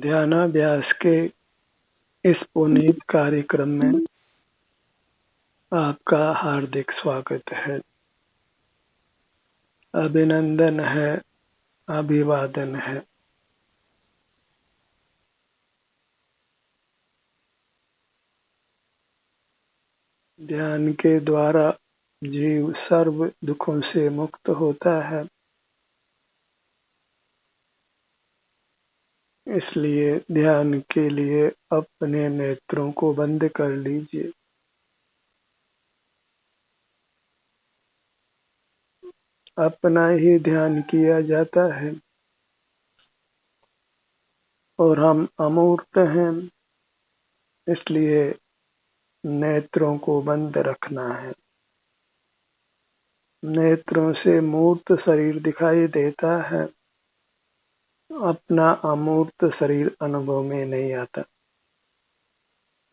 ध्यानाभ्यास के इस पुनीत कार्यक्रम में आपका हार्दिक स्वागत है। अभिनंदन है, अभिवादन है। ध्यान के द्वारा जीव सर्व दुखों से मुक्त होता है। इसलिए ध्यान के लिए अपने नेत्रों को बंद कर लीजिए। अपना ही ध्यान किया जाता है और हम अमूर्त हैं, इसलिए नेत्रों को बंद रखना है। नेत्रों से मूर्त शरीर दिखाई देता है, अपना अमूर्त शरीर अनुभव में नहीं आता।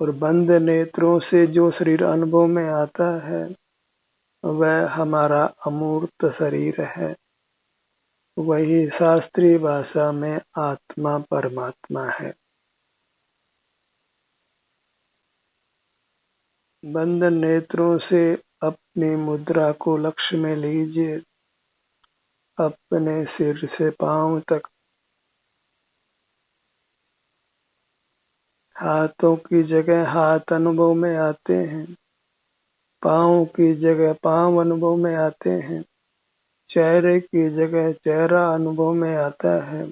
और बंद नेत्रों से जो शरीर अनुभव में आता है वह हमारा अमूर्त शरीर है। वही शास्त्रीय भाषा में आत्मा परमात्मा है। बंद नेत्रों से अपनी मुद्रा को लक्ष्य में लीजिए। अपने सिर से पांव तक, हाथों की जगह हाथ अनुभव में आते हैं, पांव की जगह पांव अनुभव में आते हैं, चेहरे की जगह चेहरा अनुभव में आता है।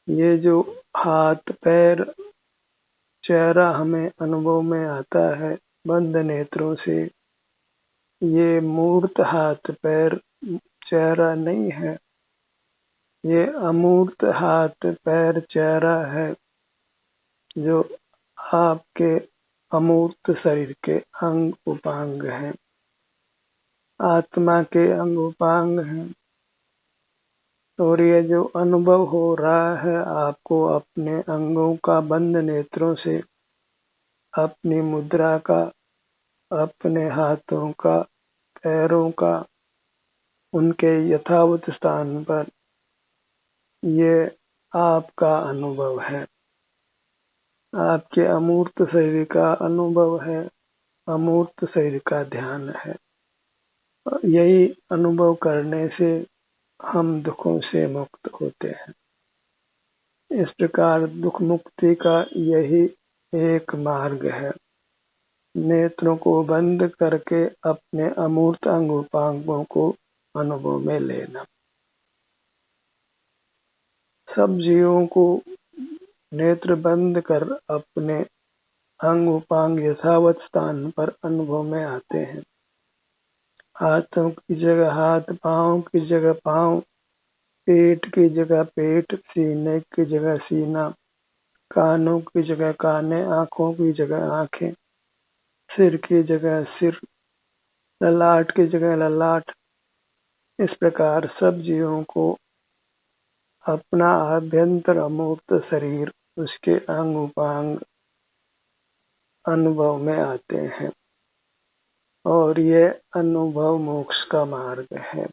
ये जो हाथ पैर चेहरा हमें अनुभव में आता है बंद नेत्रों से, ये मूर्त हाथ पैर चेहरा नहीं है। ये अमूर्त हाथ पैर चेहरा है जो आपके अमूर्त शरीर के अंग उपांग हैं, आत्मा के अंग उपांग हैं। और ये जो अनुभव हो रहा है आपको अपने अंगों का बंद नेत्रों से, अपनी मुद्रा का, अपने हाथों का, पैरों का, उनके यथावत स्थान पर, ये आपका अनुभव है। आपके अमूर्त शरीर का अनुभव है, अमूर्त शरीर का ध्यान है। यही अनुभव करने से हम दुखों से मुक्त होते हैं। इस प्रकार दुख मुक्ति का यही एक मार्ग है। नेत्रों को बंद करके अपने अमूर्त अंग उपांगों को अनुभव में लेना। सब जीवों को नेत्र बंद कर अपने अंग उपांग यथावत स्थान पर अनुभव में आते हैं। हाथों की जगह हाथ, पांव की जगह पांव, पेट की जगह पेट, सीने की जगह सीना, कानों की जगह काने, आंखों की जगह आंखें, सिर की जगह सिर, ललाट की जगह ललाट। इस प्रकार सब जीवों को अपना आभ्यंतर अमूर्त शरीर, उसके अंग उपांग अनुभव में आते हैं। और ये अनुभव मोक्ष का मार्ग है।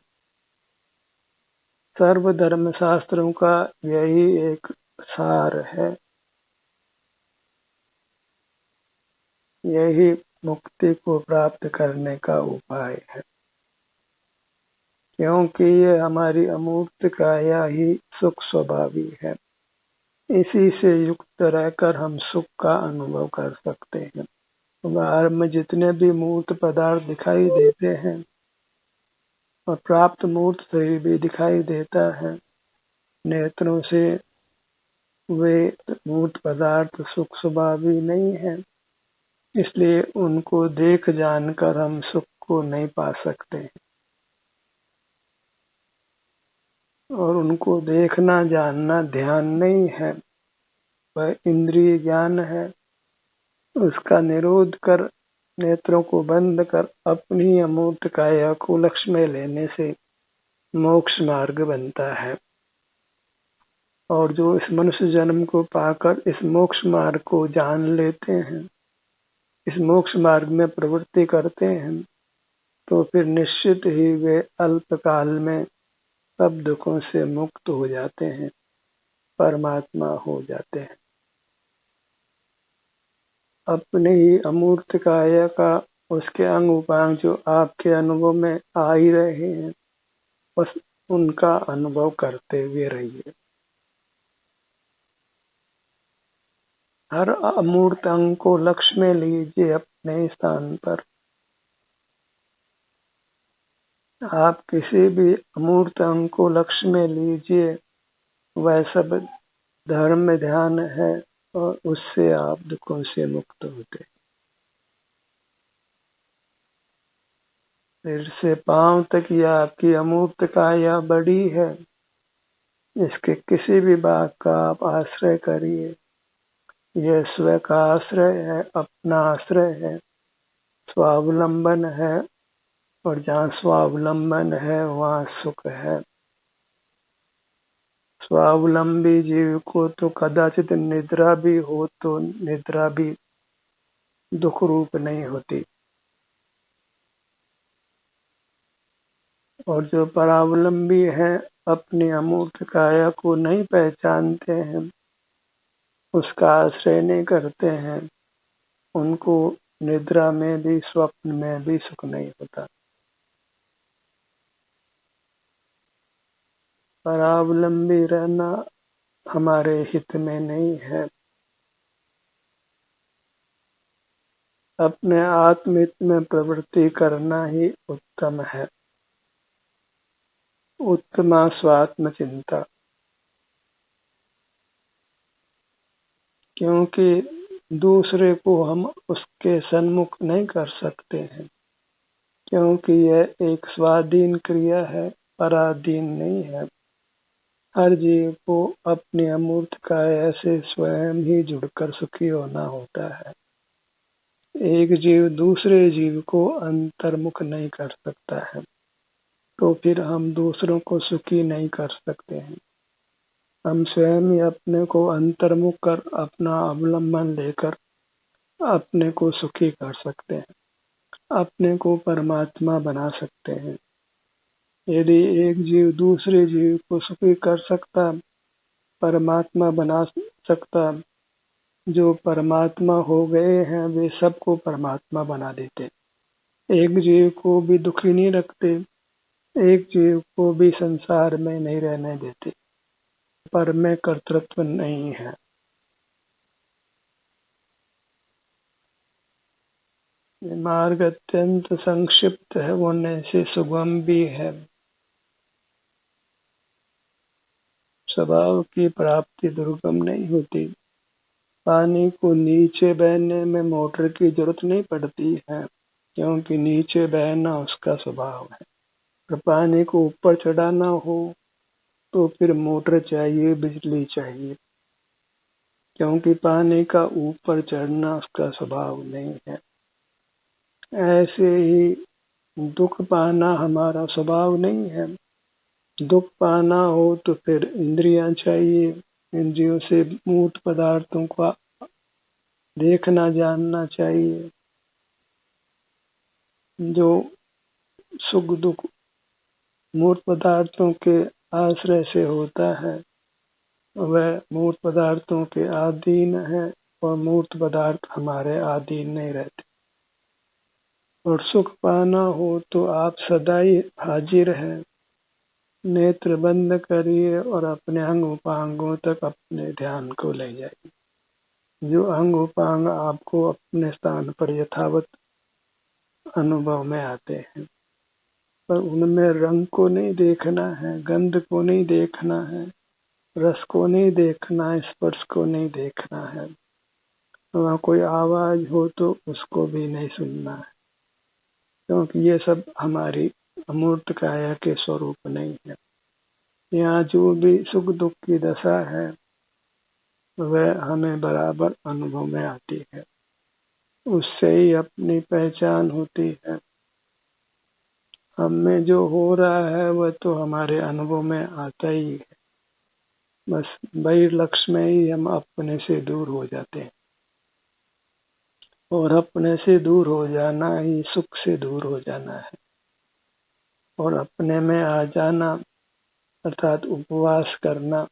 सर्व धर्म शास्त्रों का यही एक सार है। यही मुक्ति को प्राप्त करने का उपाय है, क्योंकि ये हमारी अमूर्त काया ही सुख स्वभावी है। इसी से युक्त रहकर हम सुख का अनुभव कर सकते हैं। बाहर में जितने भी मूर्त पदार्थ दिखाई देते हैं और प्राप्त मूर्त शरीर भी दिखाई देता है, नेत्रों से वे मूर्त पदार्थ सुख स्वभावी नहीं है। इसलिए उनको देख जानकर हम सुख को नहीं पा सकते हैं। और उनको देखना जानना ध्यान नहीं है, वह इंद्रिय ज्ञान है। उसका निरोध कर, नेत्रों को बंद कर अपनी अमूर्त काया को लक्ष्य में लेने से मोक्ष मार्ग बनता है। और जो इस मनुष्य जन्म को पाकर इस मोक्ष मार्ग को जान लेते हैं, इस मोक्ष मार्ग में प्रवृत्ति करते हैं, तो फिर निश्चित ही वे अल्प काल में सब दुखों से मुक्त हो जाते हैं, परमात्मा हो जाते हैं। अपने ही अमूर्त काया का उसके अंग उपांग जो आपके अनुभव में आ ही रहे हैं, बस उनका अनुभव करते हुए रहिए। हर अमूर्त अंग को लक्ष्य में लीजिए अपने स्थान पर। आप किसी भी अमूर्त अंग को लक्ष्य में लीजिए, वह सब धर्म में ध्यान है और उससे आप दुखों से मुक्त होते। सिर से पांव तक यह आपकी अमूर्त काया बड़ी है, इसके किसी भी भाग का आप आश्रय करिए। यह स्व का आश्रय है, अपना आश्रय है, स्वावलंबन है, और जहाँ स्वावलंबन है वहाँ सुख है। स्वावलंबी जीव को तो कदाचित निद्रा भी हो तो निद्रा भी दुख रूप नहीं होती, और जो परावलंबी हैं, अपनी अमूर्त काया को नहीं पहचानते हैं, उसका आश्रय नहीं करते हैं, उनको निद्रा में भी स्वप्न में भी सुख नहीं होता। परावलंबी रहना हमारे हित में नहीं है। अपने आत्महित में प्रवृत्ति करना ही उत्तम है। उत्तमा स्वात्म चिंता, क्योंकि दूसरे को हम उसके सन्मुख नहीं कर सकते हैं, क्योंकि यह एक स्वाधीन क्रिया है, पराधीन नहीं है। हर जीव को अपनी अमूर्त काया से स्वयं ही जुड़कर सुखी होना होता है। एक जीव दूसरे जीव को अंतर्मुख नहीं कर सकता है, तो फिर हम दूसरों को सुखी नहीं कर सकते हैं। हम स्वयं ही अपने को अंतर्मुख कर अपना अवलंबन लेकर अपने को सुखी कर सकते हैं, अपने को परमात्मा बना सकते हैं। यदि एक जीव दूसरे जीव को सुखी कर सकता, परमात्मा बना सकता, जो परमात्मा हो गए हैं वे सबको परमात्मा बना देते। एक जीव को भी दुखी नहीं रखते, एक जीव को भी संसार में नहीं रहने देते, पर में कर्तृत्व नहीं है। मार्ग अत्यंत संक्षिप्त है, होने से सुगम भी है। स्वभाव की प्राप्ति दुर्गम नहीं होती। पानी को नीचे बहने में मोटर की जरूरत नहीं पड़ती है, क्योंकि नीचे बहना उसका स्वभाव है। और पानी को ऊपर चढ़ाना हो तो फिर मोटर चाहिए, बिजली चाहिए, क्योंकि पानी का ऊपर चढ़ना उसका स्वभाव नहीं है। ऐसे ही दुख पाना हमारा स्वभाव नहीं है। दुख पाना हो तो फिर इंद्रियां चाहिए, इंद्रियों से मूर्त पदार्थों का देखना जानना चाहिए। जो सुख दुख मूर्त पदार्थों के आश्रय से होता है, वह मूर्त पदार्थों के अधीन है, और मूर्त पदार्थ हमारे अधीन नहीं रहते। और सुख पाना हो तो आप सदा ही हाजिर हैं। नेत्र बंद करिए और अपने अंग उपांगों तक अपने ध्यान को ले जाइए। जो अंग उपांग आपको अपने स्थान पर यथावत अनुभव में आते हैं, पर उनमें रंग को नहीं देखना है, गंध को नहीं देखना है, रस को नहीं देखना है, स्पर्श को नहीं देखना है। वहाँ कोई आवाज हो तो उसको भी नहीं सुनना है, क्योंकि ये सब हमारी अमूर्त काया के स्वरूप नहीं है। यहाँ जो भी सुख दुख की दशा है वह हमें बराबर अनुभव में आती है, उससे ही अपनी पहचान होती है। हमें जो हो रहा है वह तो हमारे अनुभव में आता ही है, बस वही लक्ष्य में ही हम अपने से दूर हो जाते हैं, और अपने से दूर हो जाना ही सुख से दूर हो जाना है। और अपने में आ जाना अर्थात उपवास करना,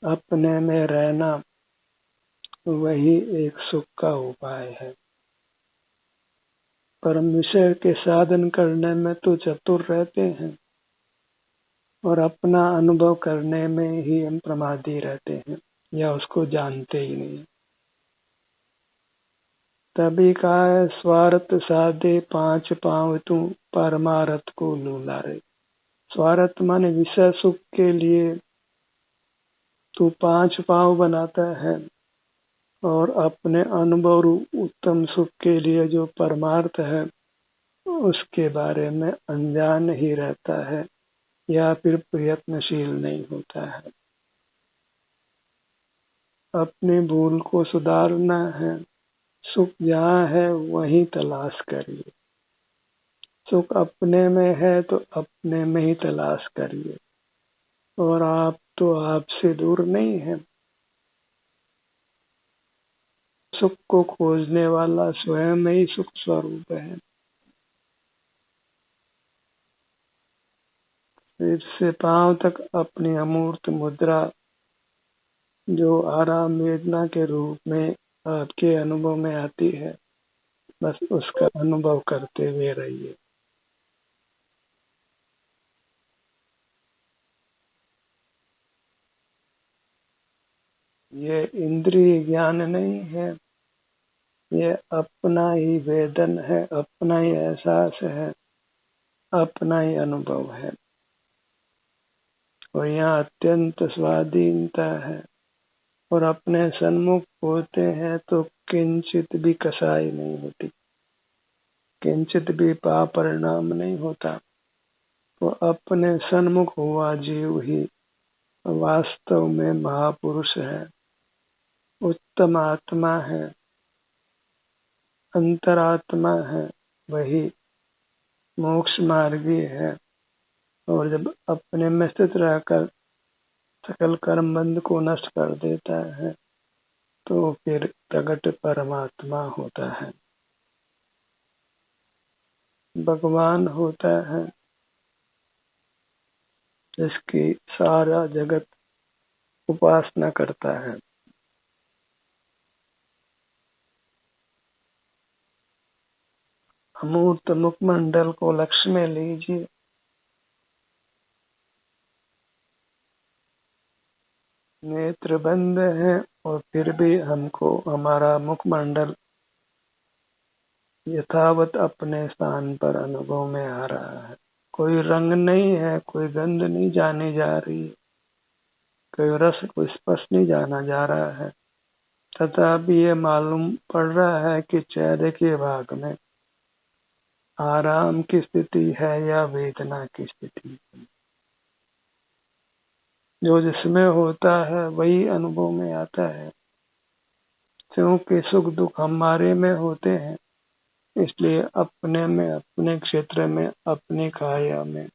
अपने में रहना वही एक सुख का उपाय है। परम विषय के साधन करने में तो चतुर रहते हैं और अपना अनुभव करने में ही हम प्रमादी रहते हैं या उसको जानते ही नहीं। तभी कहा है, स्वार्थ साधे पांच पांव तू परमारथ को लूला रे। स्वार्थ माने विषय सुख के लिए तू पांच पांव बनाता है और अपने अनुभव उत्तम सुख के लिए जो परमार्थ है उसके बारे में अनजान ही रहता है या फिर प्रयत्नशील नहीं होता है। अपनी भूल को सुधारना है। सुख जहाँ है वहीं तलाश करिए। सुख अपने में है तो अपने में ही तलाश करिए। और आप तो आपसे दूर नहीं है। सुख को खोजने वाला स्वयं ही सुख स्वरूप है। सिर से पांव तक अपनी अमूर्त मुद्रा जो आराम वेदना के रूप में आपके अनुभव में आती है, बस उसका अनुभव करते हुए रहिए। ये इंद्रिय ज्ञान नहीं है, ये अपना ही वेदन है, अपना ही एहसास है, अपना ही अनुभव है। और यहाँ अत्यंत स्वाधीनता है। और अपने सन्मुख होते हैं तो किंचित भी कसाई नहीं होती, किंचित भी पाप परिणाम नहीं होता। तो अपने सन्मुख हुआ जीव ही वास्तव में महापुरुष है, उत्तम आत्मा है, अंतरात्मा है, वही मोक्ष मार्गी है। और जब अपने में स्थित रहकर सकल कर्म बंध को नष्ट कर देता है तो फिर प्रगट परमात्मा होता है, भगवान होता है, जिसकी सारा जगत उपासना करता है। अमूर्त मुखमंडल को लक्ष्य में लीजिए। नेत्र बंद है और फिर भी हमको हमारा मुखमंडल यथावत अपने स्थान पर अनुभव में आ रहा है। कोई रंग नहीं है, कोई गंध नहीं जानी जा रही, कोई रस कोई स्पर्श नहीं जाना जा रहा है, तथापि ये मालूम पड़ रहा है कि चेहरे के भाग में आराम की स्थिति है या वेदना की स्थिति। जो जिसमें होता है वही अनुभव में आता है। क्योंकि सुख दुख हमारे में होते हैं, इसलिए अपने में, अपने क्षेत्र में, अपनी काया में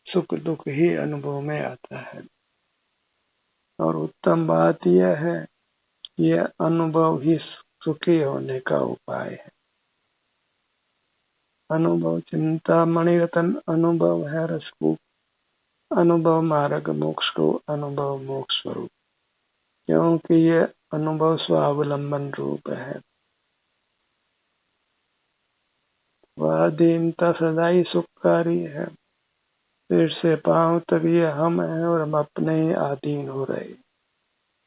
सुख दुख ही अनुभव में आता है। और उत्तम बात यह है, यह अनुभव ही सुखी होने का उपाय है। अनुभव चिंता मणिरतन अनुभव है रसभूख, अनुभव मार्ग मोक्ष को, अनुभव मोक्ष स्वरूप। क्योंकि ये अनुभव स्वावलंबन रूप है। स्वाधीनता सदा ही सुखकारी है। सिर से पांव तक ये हम हैं और हम अपने ही अधीन हो रहे,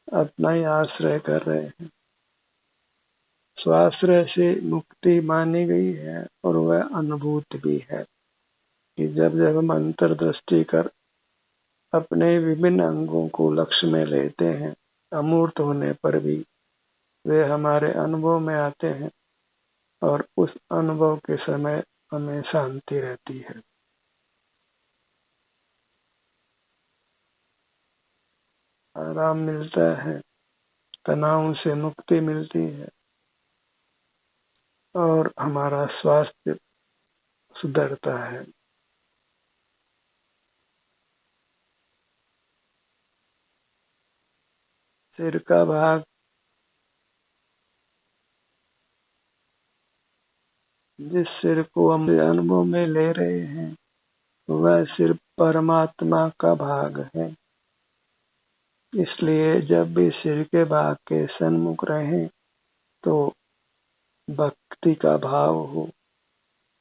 अपना ही आश्रय कर रहे हैं। स्वाश्रय से मुक्ति मानी गई है और वह अनुभूत भी है कि जब जब हम अंतर्दृष्टि कर अपने विभिन्न अंगों को लक्ष्य में लेते हैं, अमूर्त होने पर भी वे हमारे अनुभव में आते हैं और उस अनुभव के समय हमें शांति रहती है। आराम मिलता है, तनाव से मुक्ति मिलती है और हमारा स्वास्थ्य सुधरता है। सिर का भाग जिस सिर को हम अनुभव में ले रहे हैं वह सिर्फ परमात्मा का भाग है। इसलिए जब भी सिर के भाग के सन्मुख रहें तो भक्ति का भाव हो,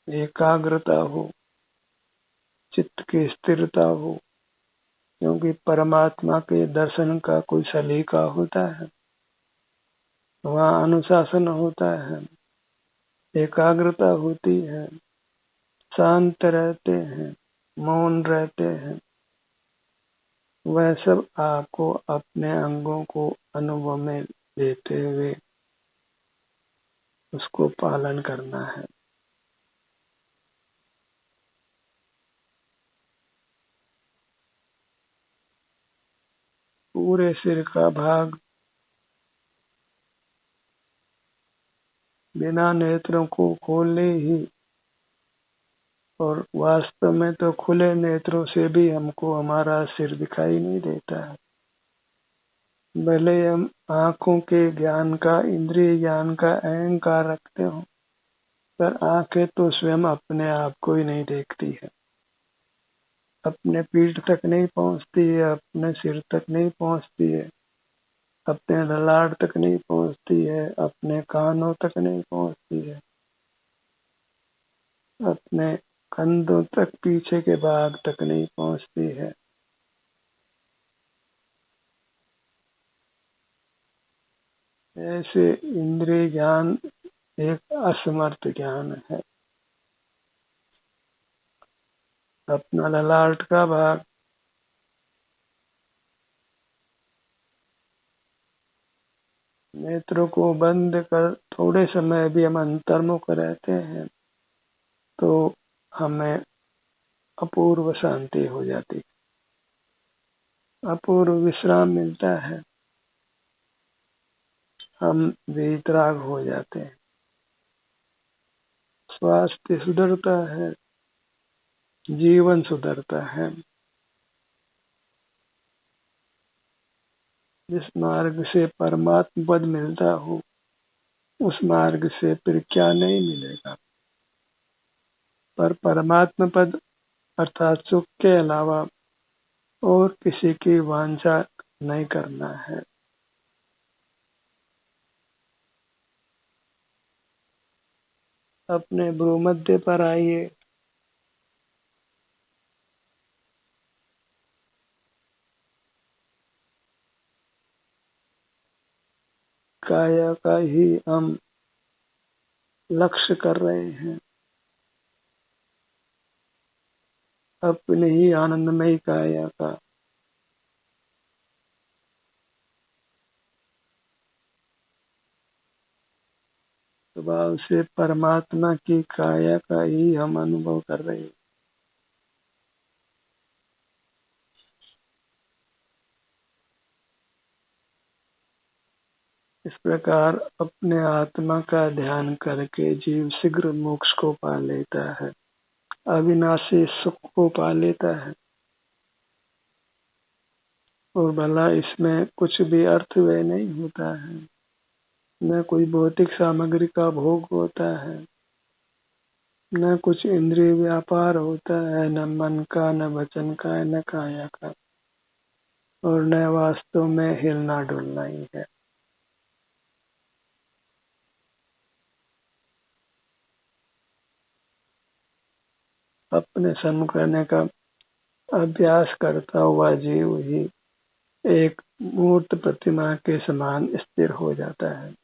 एकाग्रता हो, चित्त की स्थिरता हो, क्योंकि परमात्मा के दर्शन का कोई सलीका होता है, वहाँ अनुशासन होता है, एकाग्रता होती है, शांत रहते हैं, मौन रहते हैं। वह सब आपको अपने अंगों को अनुभव में लेते हुए उसको पालन करना है। पूरे सिर का भाग बिना नेत्रों को खोले ही, और वास्तव में तो खुले नेत्रों से भी हमको हमारा सिर दिखाई नहीं देता है। भले हम आंखों के ज्ञान का, इंद्रिय ज्ञान का अहंकार रखते हो, पर आंखें तो स्वयं अपने आप को ही नहीं देखती है, अपने पीठ तक नहीं पहुंचती है, अपने सिर तक नहीं पहुंचती है, अपने ललाट तक नहीं पहुंचती है, अपने कानों तक नहीं पहुंचती है, अपने कंधों तक, पीछे के भाग तक नहीं पहुंचती है। ऐसे इंद्रिय ज्ञान एक असमर्थ ज्ञान है। अपना ललाट का भाग नेत्रों को बंद कर थोड़े समय भी हम अंतर्मुख रहते हैं तो हमें अपूर्व शांति हो जाती, अपूर्व विश्राम मिलता है, हम वीतराग हो जाते हैं, स्वास्थ्य सुधरता है, जीवन सुधरता है। जिस मार्ग से परमात्म पद मिलता हो उस मार्ग से फिर क्या नहीं मिलेगा, पर परमात्म पद अर्थात सुख के अलावा और किसी की वांछा नहीं करना है। अपने भ्रूमध्य पर आइए, काया का ही हम लक्ष्य कर रहे हैं, अपने ही आनंदमयी काया का। स्वभाव से परमात्मा की काया का ही हम अनुभव कर रहे हैं। इस प्रकार अपने आत्मा का ध्यान करके जीव शीघ्र मोक्ष को पा लेता है, अविनाशी सुख को पा लेता है। और भला इसमें कुछ भी अर्थ व्यय नहीं होता है, न कोई भौतिक सामग्री का भोग होता है, न कुछ इंद्रिय व्यापार होता है, न मन का, न वचन का, न काया का, और न वास्तव में हिलना डुलना ही है। अपने सन्मुख रहने का अभ्यास करता हुआ जीव ही एक मूर्त प्रतिमा के समान स्थिर हो जाता है,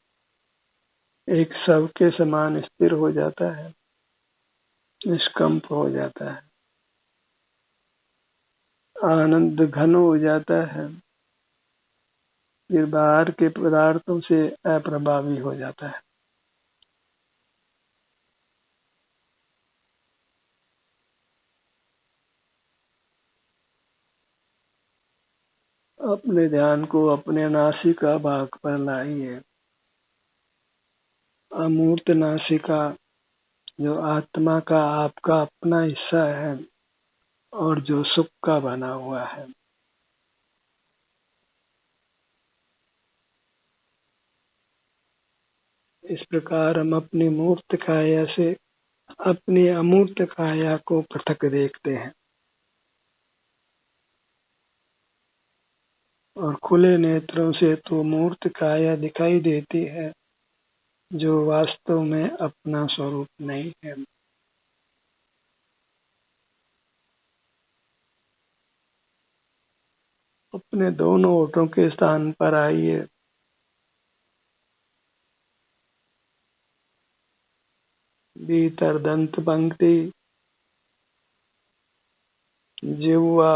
एक शव के समान स्थिर हो जाता है, निष्कंप हो जाता है, आनंद घन हो जाता है, फिर बाहर के पदार्थों से अप्रभावी हो जाता है। अपने ध्यान को अपने नासिका भाग पर लाइए। अमूर्त नासिका जो आत्मा का आपका अपना हिस्सा है और जो सुख का बना हुआ है। इस प्रकार हम अपनी मूर्त काया से अपनी अमूर्त काया को पृथक देखते हैं। और खुले नेत्रों से तो मूर्त काया दिखाई देती है, जो वास्तव में अपना स्वरूप नहीं है। अपने दोनों ओठों के स्थान पर आइए। भीतर दंत पंक्ति, जिह्वा,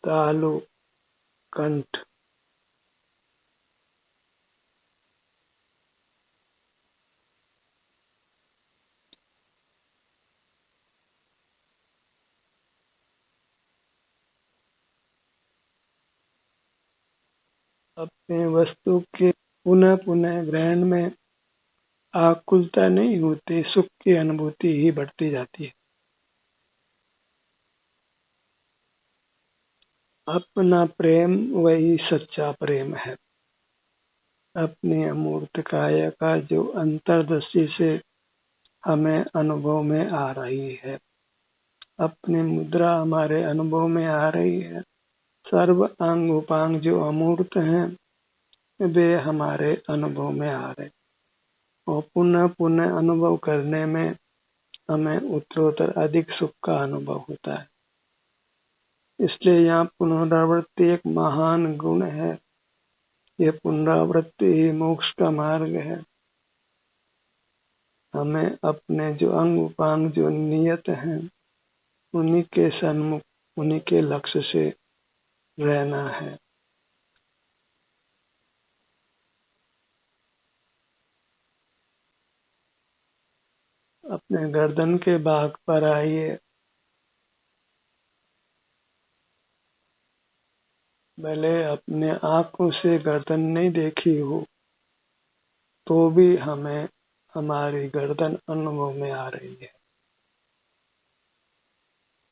तालु, कंठ। अपने वस्तु के पुनः पुनः ग्रहण में आकुलता नहीं होती, सुख की अनुभूति ही बढ़ती जाती है। अपना प्रेम वही सच्चा प्रेम है। अपनी अमूर्त काया का जो अंतर्दृष्टि से हमें अनुभव में आ रही है, अपनी मुद्रा हमारे अनुभव में आ रही है। सर्व अंग उपांग जो अमूर्त हैं, वे हमारे अनुभव में आ रहे, और पुनः पुनः अनुभव करने में हमें उत्तरोत्तर अधिक सुख का अनुभव होता है। इसलिए यहाँ पुनरावृत्ति एक महान गुण है। यह पुनरावृत्ति ही मोक्ष का मार्ग है। हमें अपने जो अंग उपांग जो नियत हैं, उन्हीं के सन्मुख, उन्हीं के लक्ष्य से रहना है। अपने गर्दन के भाग पर आइए। भले अपने आंखों से गर्दन नहीं देखी हो, तो भी हमें हमारी गर्दन अनुभव में आ रही है।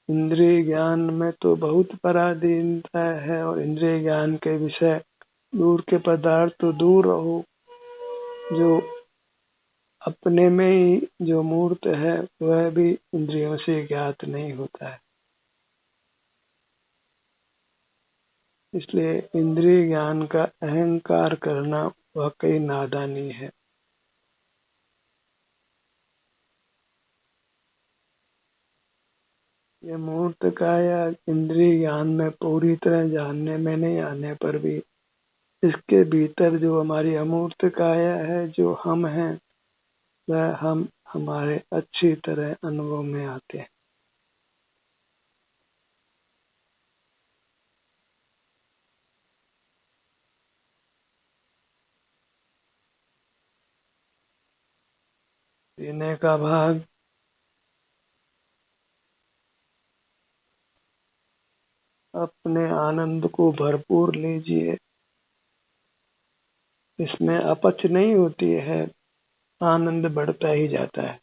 इंद्रिय ज्ञान में तो बहुत पराधीनता है, और इंद्रिय ज्ञान के विषय दूर के पदार्थ तो दूर रहो, जो अपने में ही जो मूर्त है वह भी इंद्रियों से ज्ञात नहीं होता है। इसलिए इंद्रिय ज्ञान का अहंकार करना वाकई नादानी है। ये मूर्त काया इंद्रिय ज्ञान में पूरी तरह जानने में नहीं आने पर भी इसके भीतर जो हमारी अमूर्त काया है, जो हम हैं, वह हम हमारे अच्छी तरह अनुभव में आते हैं। सीने का भाग, अपने आनंद को भरपूर लीजिए। इसमें अपच नहीं होती है, आनंद बढ़ता ही जाता है।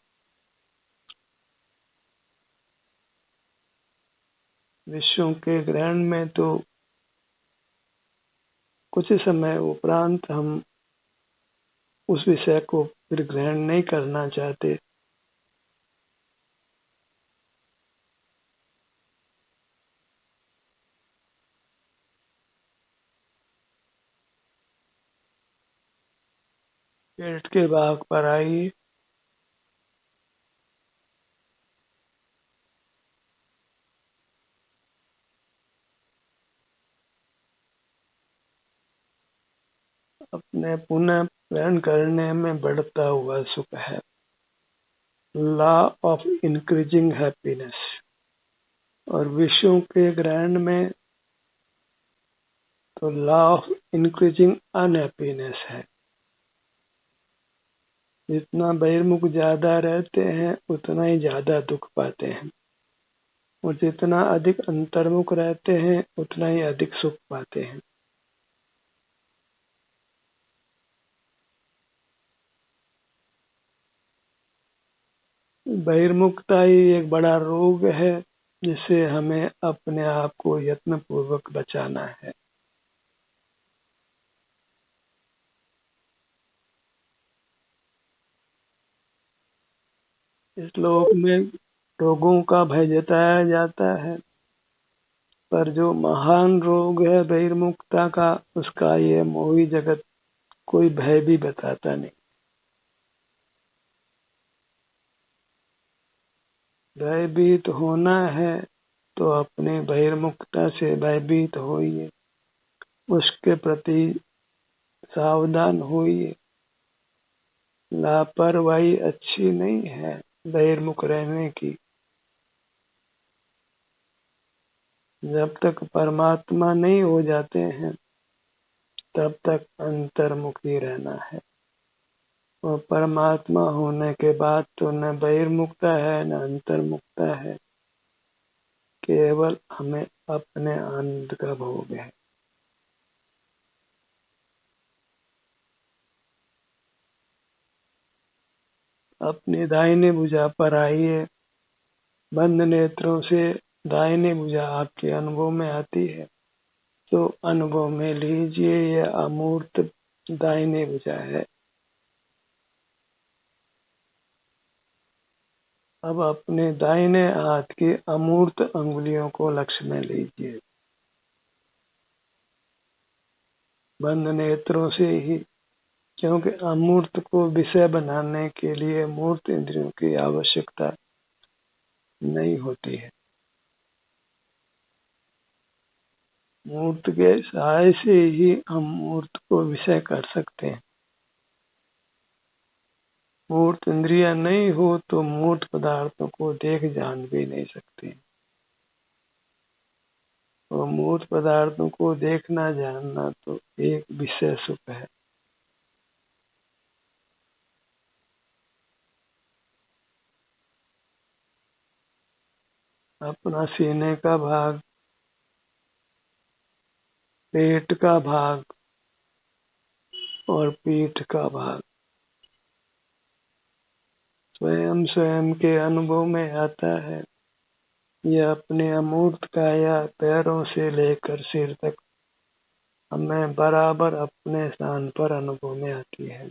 विषयों के ग्रहण में तो कुछ समय उपरांत हम उस विषय को फिर ग्रहण नहीं करना चाहते। पेट के भाग पर आइए। अपने पुनः ग्रहण करने में बढ़ता हुआ सुख है। Law of increasing happiness. और विषयों के ग्रहण में तो लॉ ऑफ इंक्रीजिंग अनहैप्पीनेस है। जितना बहिर्मुख ज्यादा रहते हैं, उतना ही ज्यादा दुख पाते हैं, और जितना अधिक अंतर्मुख रहते हैं, उतना ही अधिक सुख पाते हैं। बहिर्मुखता ही एक बड़ा रोग है, जिसे हमें अपने आप को यत्न पूर्वक बचाना है। इस श्लोक में रोगों का भय जताया जाता है। पर जो महान रोग है बहिर्मुखता का, उसका ये मोही जगत कोई भय भी बताता नहीं। भयभीत होना है तो अपने बहिर्मुखता से भयभीत होइए, उसके प्रति सावधान होइए। लापरवाही अच्छी नहीं है बहिर्मुख रहने की। जब तक परमात्मा नहीं हो जाते हैं तब तक अंतर्मुखी रहना है, और परमात्मा होने के बाद तो न बहिर्मुखता है न अंतर्मुखता है, केवल हमें अपने आनंद का भोग है। अपनी दाहिने भुजा पर आइए, बंद नेत्रों से दाहिने भुजा आपके अनुभव में आती है तो अनुभव में लीजिए, यह अमूर्त दाहिने भुजा है। अब अपने दाहिने हाथ की अमूर्त अंगुलियों को लक्ष्य में लीजिए, बंद नेत्रों से ही, क्योंकि अमूर्त को विषय बनाने के लिए मूर्त इंद्रियों की आवश्यकता नहीं होती है। मूर्त के सहाय से ही हम मूर्त को विषय कर सकते हैं। मूर्त इंद्रियां नहीं हो तो मूर्त पदार्थों को देख जान भी नहीं सकते, और मूर्त पदार्थों को देखना जानना तो एक विषय सुख है। अपना सीने का भाग, पेट का भाग और पीठ का भाग स्वयं स्वयं के अनुभव में आता है। यह अपने अमूर्त काया पैरों से लेकर सिर तक हमें बराबर अपने स्थान पर अनुभव में आती है।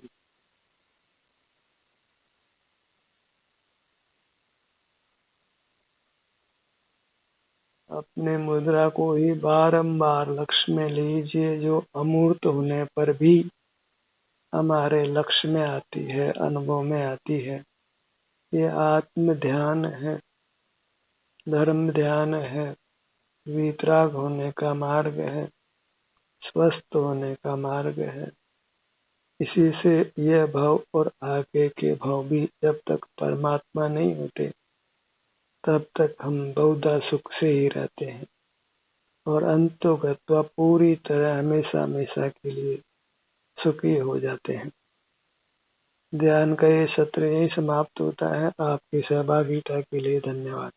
अपने मुद्रा को ही बारंबार लक्ष्य में लीजिए, जो अमूर्त होने पर भी हमारे लक्ष्य में आती है, अनुभव में आती है। ये आत्म ध्यान है, धर्म ध्यान है, वितराग होने का मार्ग है, स्वस्थ होने का मार्ग है। इसी से यह भव और आगे के भव भी जब तक परमात्मा नहीं होते तब तक हम बहुधा सुख से ही रहते हैं, और अंतोगत्वा पूरी तरह हमेशा हमेशा के लिए सुखी हो जाते हैं। ध्यान का ये सत्र यही समाप्त होता है। आपकी सहभागिता के लिए धन्यवाद।